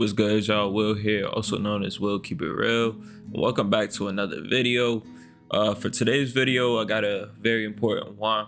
What's good, y'all? Will here, also known as Will Keep It Real. Welcome back to another video. For today's video, I got a very important one.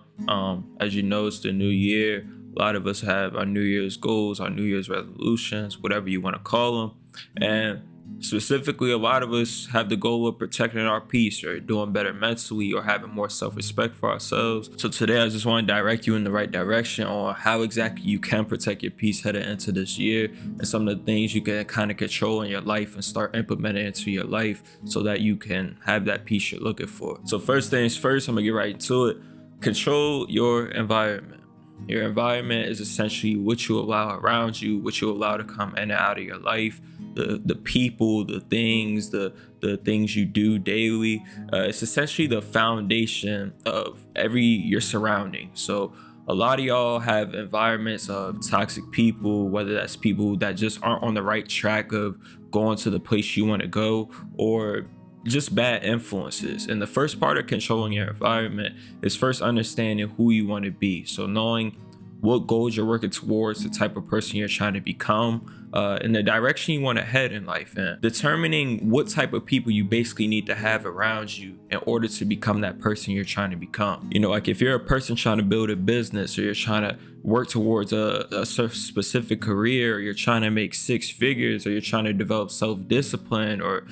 As you know, it's the new year. A lot of us have our New Year's goals, our New Year's resolutions, whatever you want to call them. And specifically, a lot of us have the goal of protecting our peace or doing better mentally or having more self-respect for ourselves. So today I just want to direct you in the right direction on how exactly you can protect your peace heading into this year and some of the things you can kind of control in your life and start implementing into your life so that you can have that peace you're looking for. So first things first, I'm gonna get right into it. Control your environment. Your environment is essentially what you allow around you, what you allow to come in and out of your life, the people, the things you do daily. It's essentially the foundation of your surrounding. So a lot of y'all have environments of toxic people, whether that's people that just aren't on the right track of going to the place you want to go, or just bad influences. And the first part of controlling your environment is first understanding who you want to be. So knowing what goals you're working towards, the type of person you're trying to become, and the direction you want to head in life, and determining what type of people you basically need to have around you in order to become that person you're trying to become. You know, like if you're a person trying to build a business, or you're trying to work towards a specific career, or you're trying to make six figures, or you're trying to develop self-discipline, or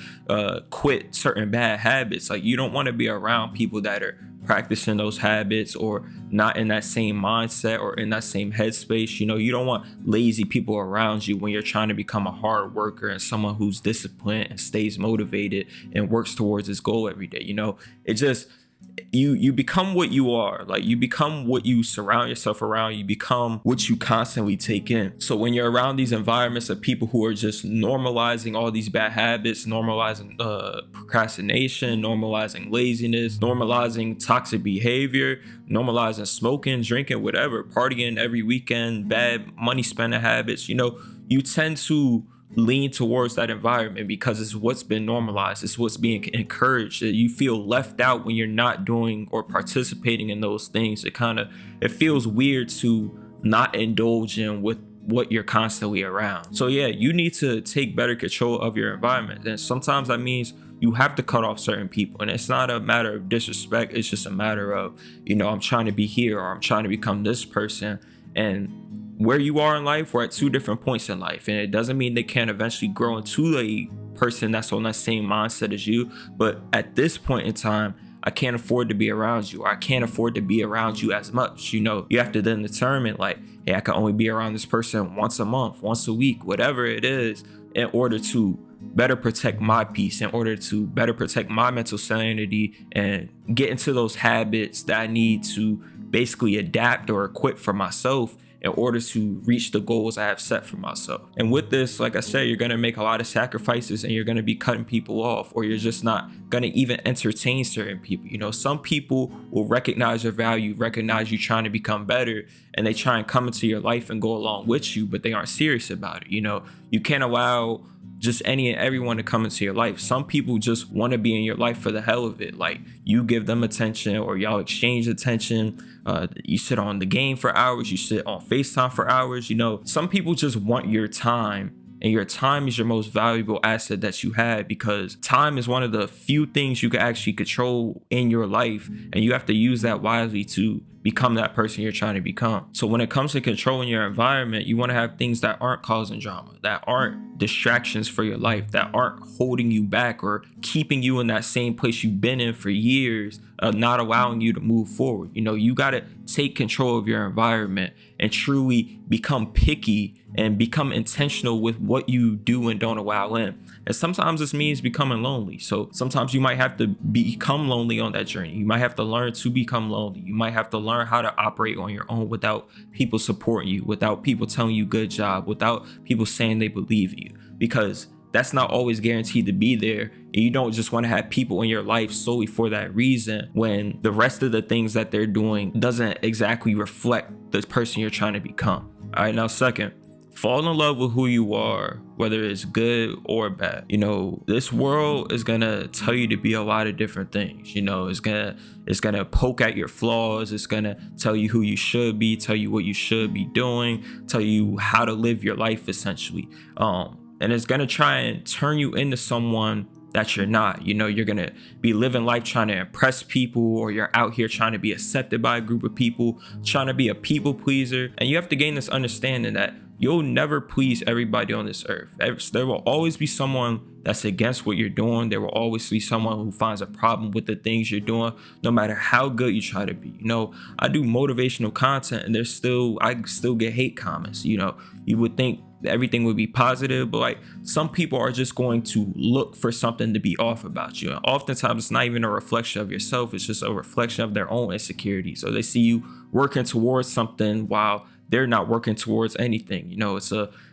quit certain bad habits, like you don't want to be around people that are practicing those habits or not in that same mindset or in that same headspace. You know, you don't want lazy people around you when you're trying to become a hard worker and someone who's disciplined and stays motivated and works towards his goal every day. You know, it just, you become what you are. Like, you become what you surround yourself around. You become what you constantly take in. So when you're around these environments of people who are just normalizing all these bad habits, normalizing procrastination, normalizing laziness, normalizing toxic behavior, normalizing smoking, drinking, whatever, partying every weekend, bad money spending habits, you know, you tend to lean towards that environment because it's what's been normalized. It's what's being encouraged. You feel left out when you're not doing or participating in those things. It feels weird to not indulge in with what you're constantly around. So yeah, you need to take better control of your environment. And sometimes that means you have to cut off certain people. And it's not a matter of disrespect. It's just a matter of, you know, I'm trying to be here, or I'm trying to become this person. And where you are in life, we're at two different points in life, and it doesn't mean they can't eventually grow into a person that's on that same mindset as you. But at this point in time, I can't afford to be around you, or I can't afford to be around you as much. You know, you have to then determine, like, hey, I can only be around this person once a month, once a week, whatever it is, in order to better protect my peace, in order to better protect my mental sanity, and get into those habits that I need to basically adapt or equip for myself in order to reach the goals I have set for myself. And with this, like I said, you're gonna make a lot of sacrifices, and you're gonna be cutting people off, or you're just not gonna even entertain certain people. You know, some people will recognize your value, recognize you trying to become better, and they try and come into your life and go along with you, but they aren't serious about it. You know, you can't allow just any and everyone to come into your life. Some people just want to be in your life for the hell of it. Like, you give them attention, or y'all exchange attention. You sit on the game for hours. You sit on FaceTime for hours. You know, some people just want your time, and your time is your most valuable asset that you have, because time is one of the few things you can actually control in your life, and you have to use that wisely to become that person you're trying to become. So when it comes to controlling your environment, you want to have things that aren't causing drama, that aren't distractions for your life, that aren't holding you back or keeping you in that same place you've been in for years, not allowing you to move forward. You know, you got to take control of your environment and truly become picky and become intentional with what you do and don't allow in. And sometimes this means becoming lonely. So sometimes you might have to become lonely on that journey. You might have to learn to become lonely. You might have to learn how to operate on your own without people supporting you, without people telling you good job, without people saying they believe in you, because that's not always guaranteed to be there. And you don't just want to have people in your life solely for that reason, when the rest of the things that they're doing doesn't exactly reflect the person you're trying to become. All right, now second, fall in love with who you are, whether it's good or bad. You know, this world is gonna tell you to be a lot of different things. You know, it's gonna poke at your flaws. It's gonna tell you who you should be, tell you what you should be doing, tell you how to live your life, essentially. and it's gonna try and turn you into someone that you're not. You're gonna be living life trying to impress people, or you're out here trying to be accepted by a group of people, trying to be a people pleaser. And you have to gain this understanding that you'll never please everybody on this earth. There will always be someone that's against what you're doing. There will always be someone who finds a problem with the things you're doing, no matter how good you try to be. I do motivational content, and I still get hate comments. You would think everything would be positive, but like, some people are just going to look for something to be off about you. And oftentimes it's not even a reflection of yourself, it's just a reflection of their own insecurities. So they see you working towards something while they're not working towards anything.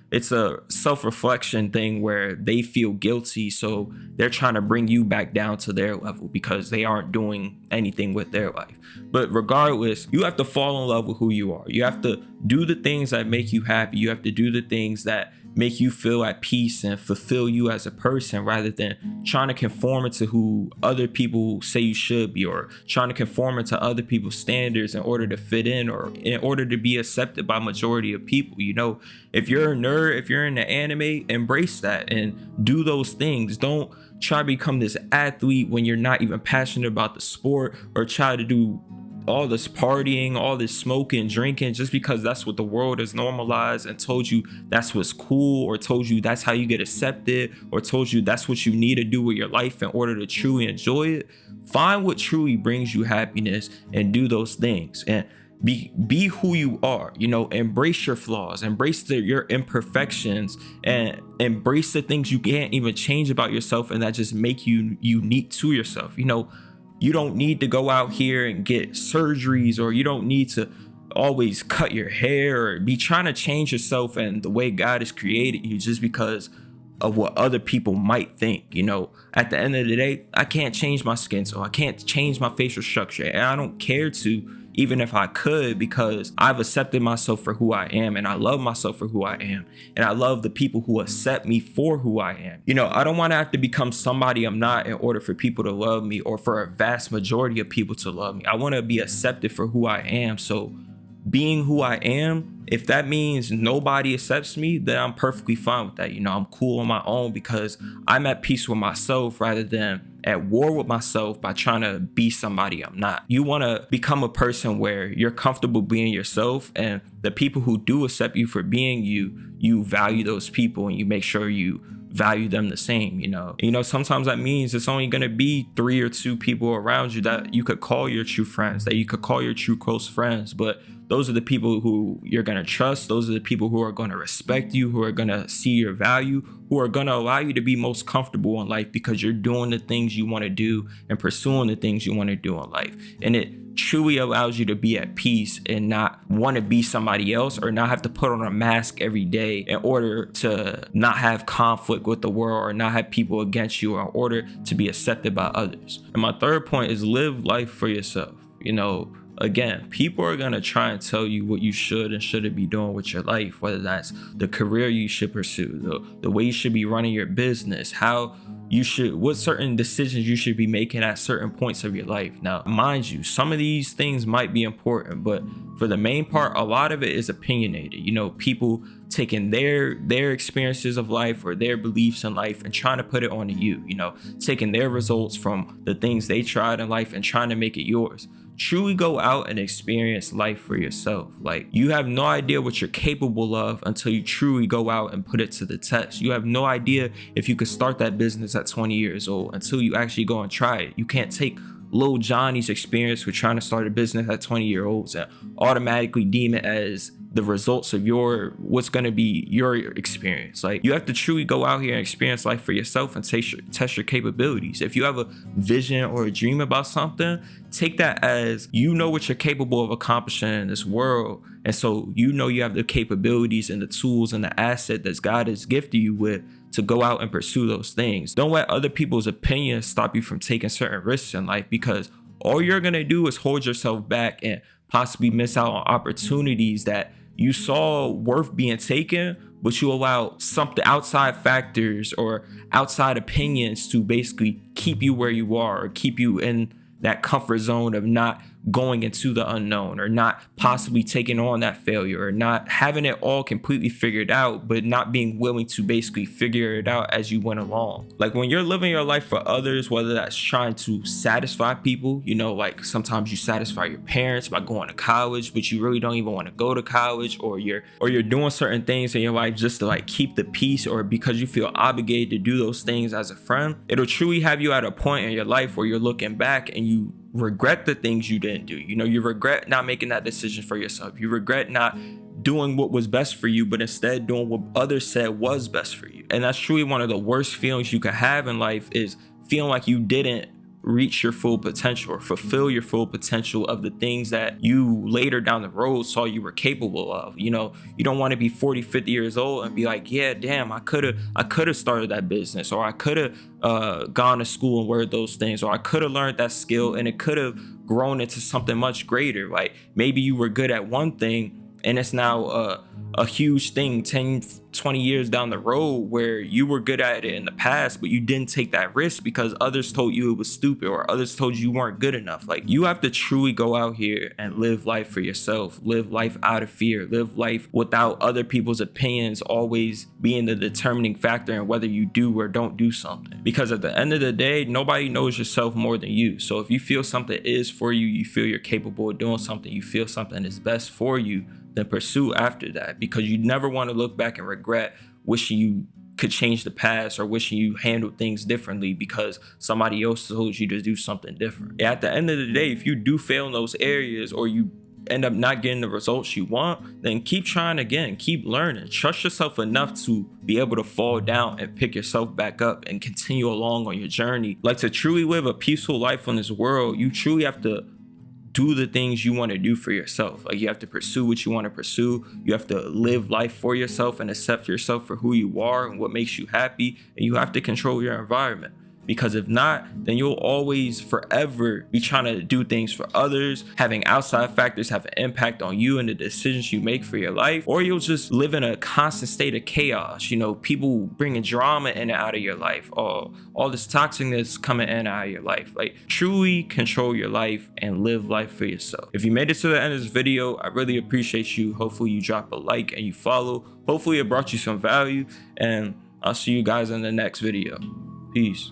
It's a self-reflection thing where they feel guilty, so they're trying to bring you back down to their level because they aren't doing anything with their life. But regardless, you have to fall in love with who you are. You have to do the things that make you happy. You have to do the things that make you feel at peace and fulfill you as a person, rather than trying to conform it to who other people say you should be, or trying to conform it to other people's standards in order to fit in, or in order to be accepted by majority of people. If you're a nerd, if you're into anime, embrace that and do those things. Don't try to become this athlete when you're not even passionate about the sport, or try to do all this partying, all this smoking, drinking, just because that's what the world has normalized and told you that's what's cool, or told you that's how you get accepted, or told you that's what you need to do with your life in order to truly enjoy it. Find what truly brings you happiness and do those things, and be who you are. Embrace your flaws, embrace your imperfections, and embrace the things you can't even change about yourself and that just make you unique to yourself. You don't need to go out here and get surgeries, or you don't need to always cut your hair or be trying to change yourself and the way God has created you just because of what other people might think. At the end of the day, I can't change my skin, so I can't change my facial structure, and I don't care to, even if I could, because I've accepted myself for who I am, and I love myself for who I am, and I love the people who accept me for who I am. I don't want to have to become somebody I'm not in order for people to love me, or for a vast majority of people to love me. I want to be accepted for who I am. So being who I am, if that means nobody accepts me, then I'm perfectly fine with that. I'm cool on my own because I'm at peace with myself, rather than at war with myself by trying to be somebody I'm not. You want to become a person where you're comfortable being yourself, and the people who do accept you for being you value those people, and you make sure you value them the same. Sometimes that means it's only going to be 3 or 2 people around you that you could call your true friends, that you could call your true close friends, but those are the people who you're going to trust. Those are the people who are going to respect you, who are going to see your value, who are going to allow you to be most comfortable in life because you're doing the things you want to do and pursuing the things you want to do in life. And it truly allows you to be at peace and not want to be somebody else, or not have to put on a mask every day in order to not have conflict with the world, or not have people against you, in order to be accepted by others. And my third point is live life for yourself. Again, people are going to try and tell you what you should and shouldn't be doing with your life, whether that's the career you should pursue, the way you should be running your business, what certain decisions you should be making at certain points of your life. Now, mind you, some of these things might be important, but for the main part, a lot of it is opinionated. People taking their experiences of life or their beliefs in life and trying to put it onto you, taking their results from the things they tried in life and trying to make it yours. Truly go out and experience life for yourself. Like, you have no idea what you're capable of until you truly go out and put it to the test. You have no idea if you could start that business at 20 years old until you actually go and try it. You can't take Lil Johnny's experience with trying to start a business at 20-year-olds and automatically deem it as the results of what's going to be your experience. Like, you have to truly go out here and experience life for yourself and test your capabilities. If you have a vision or a dream about something, take that as what you're capable of accomplishing in this world. And so you have the capabilities and the tools and the asset that God has gifted you with to go out and pursue those things. Don't let other people's opinions stop you from taking certain risks in life, because all you're going to do is hold yourself back and possibly miss out on opportunities that you saw worth being taken, but you allow something, outside factors or outside opinions, to basically keep you where you are, or keep you in that comfort zone of not going into the unknown, or not possibly taking on that failure, or not having it all completely figured out, but not being willing to basically figure it out as you went along. Like when you're living your life for others, whether that's trying to satisfy people, you know, like sometimes you satisfy your parents by going to college, but you really don't even want to go to college, or you're doing certain things in your life just to like keep the peace, or because you feel obligated to do those things as a friend. It'll truly have you at a point in your life where you're looking back and you regret the things you didn't do. You know, you regret not making that decision for yourself. You regret not doing what was best for you, but instead doing what others said was best for you. And that's truly one of the worst feelings you could have in life, is feeling like you didn't reach your full potential or fulfill your full potential of the things that you later down the road saw you were capable of. You know, you don't want to be 40, 50 years old and be like, yeah, damn, I could have started that business, or I could have gone to school and learned those things, or I could have learned that skill and it could have grown into something much greater. Like maybe you were good at one thing and it's now a huge thing 10, 20 years down the road, where you were good at it in the past, but you didn't take that risk because others told you it was stupid, or others told you weren't good enough. Like you have to truly go out here and live life for yourself, live life out of fear, live life without other people's opinions always being the determining factor in whether you do or don't do something. Because at the end of the day, nobody knows yourself more than you. So if you feel something is for you, you feel you're capable of doing something, you feel something is best for you, then pursue after that, because you never want to look back and regret wishing you could change the past, or wishing you handled things differently because somebody else told you to do something different. At the end of the day, if you do fail in those areas, or you end up not getting the results you want, then keep trying again, keep learning, trust yourself enough to be able to fall down and pick yourself back up and continue along on your journey. Like to truly live a peaceful life on this world, you truly have to do the things you want to do for yourself. Like you have to pursue what you want to pursue. You have to live life for yourself and accept yourself for who you are and what makes you happy. And you have to control your environment. Because if not, then you'll always forever be trying to do things for others, having outside factors have an impact on you and the decisions you make for your life, or you'll just live in a constant state of chaos. You know, people bringing drama in and out of your life, all this toxicness coming in and out of your life. Like truly control your life and live life for yourself. If you made it to the end of this video, I really appreciate you. Hopefully you drop a like and you follow. Hopefully it brought you some value, and I'll see you guys in the next video. Peace.